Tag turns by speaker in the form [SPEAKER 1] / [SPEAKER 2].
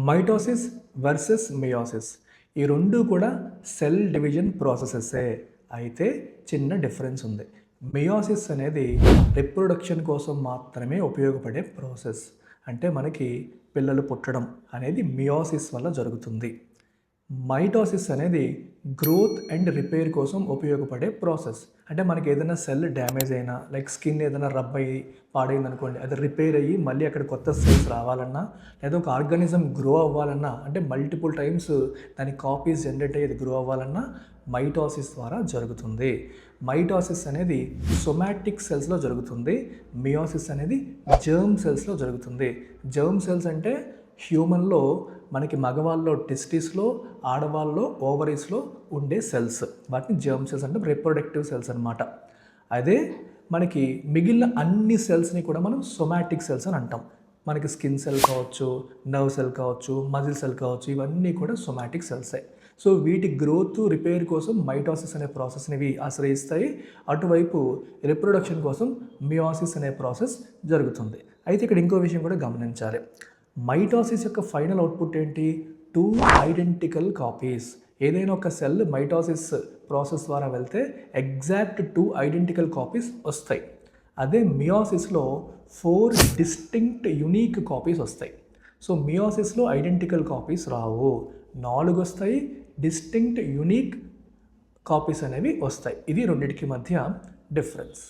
[SPEAKER 1] Mitosis versus meiosis ఈ రెండు కూడా సెల్ డివిజన్ ప్రాసెసెసే. అయితే చిన్న డిఫరెన్స్ ఉంది. మియోసిస్ అనేది రిప్రొడక్షన్ కోసం మాత్రమే ఉపయోగపడే ప్రాసెస్. అంటే మనకి పిల్లలు పుట్టడం అనేది మియోసిస్ వల్ల జరుగుతుంది. మైటోసిస్ అనేది గ్రోత్ అండ్ రిపేర్ కోసం ఉపయోగపడే ప్రాసెస్. అంటే మనకి ఏదైనా సెల్ డ్యామేజ్ అయినా, లైక్ స్కిన్ ఏదైనా రబ్ అయ్యి పాడైంది అనుకోండి, అది రిపేర్ అయ్యి మళ్ళీ అక్కడ కొత్త సెల్స్ రావాలన్నా, లేదా ఒక ఆర్గానిజం గ్రో అవ్వాలన్నా, అంటే మల్టిపుల్ టైమ్స్ దాని కాపీస్ జనరేట్ అయ్యేది గ్రో అవ్వాలన్నా మైటోసిస్ ద్వారా జరుగుతుంది. మైటోసిస్ అనేది సొమాటిక్ సెల్స్లో జరుగుతుంది. మియోసిస్ అనేది జర్మ్ సెల్స్లో జరుగుతుంది. జర్మ్ సెల్స్ అంటే హ్యూమన్లో మనకి మగవాళ్ళలో టెస్టిస్లో, ఆడవాళ్ళలో ఓవరీస్లో ఉండే సెల్స్, వాటిని జర్మ్ సెల్స్ అంటే రిప్రొడక్టివ్ సెల్స్ అనమాట. అదే మనకి మిగిలిన అన్ని సెల్స్ని కూడా మనం సొమాటిక్ సెల్స్ అని అంటాం. మనకి స్కిన్ సెల్ కావచ్చు, నర్వ్ సెల్ కావచ్చు, మజిల్ సెల్ కావచ్చు, ఇవన్నీ కూడా సొమాటిక్ సెల్సే. సో వీటి గ్రోత్ రిపేర్ కోసం మైటోసిస్ అనే ప్రాసెస్ని ఇవి ఆశ్రయిస్తాయి. అటువైపు రిప్రొడక్షన్ కోసం మియోసిస్ అనే ప్రాసెస్ జరుగుతుంది. అయితే ఇక్కడ ఇంకో విషయం కూడా గమనించాలి. మైటోసిస్ యొక్క ఫైనల్ అవుట్పుట్ ఏంటి? 2 ఐడెంటికల్ కాపీస్. ఏదైనా ఒక సెల్ మైటోసిస్ ప్రాసెస్ ద్వారా వెళ్తే ఎగ్జాక్ట్ 2 ఐడెంటికల్ కాపీస్ వస్తాయి. అదే మియోసిస్లో 4 డిస్టింక్ట్ యునీక్ కాపీస్ వస్తాయి. సో మియోసిస్లో ఐడెంటికల్ కాపీస్ రావు, 4 వస్తాయి. డిస్టింక్ట్ యునీక్ కాపీస్ అనేవి వస్తాయి. ఇది రెండింటికి మధ్య డిఫరెన్స్.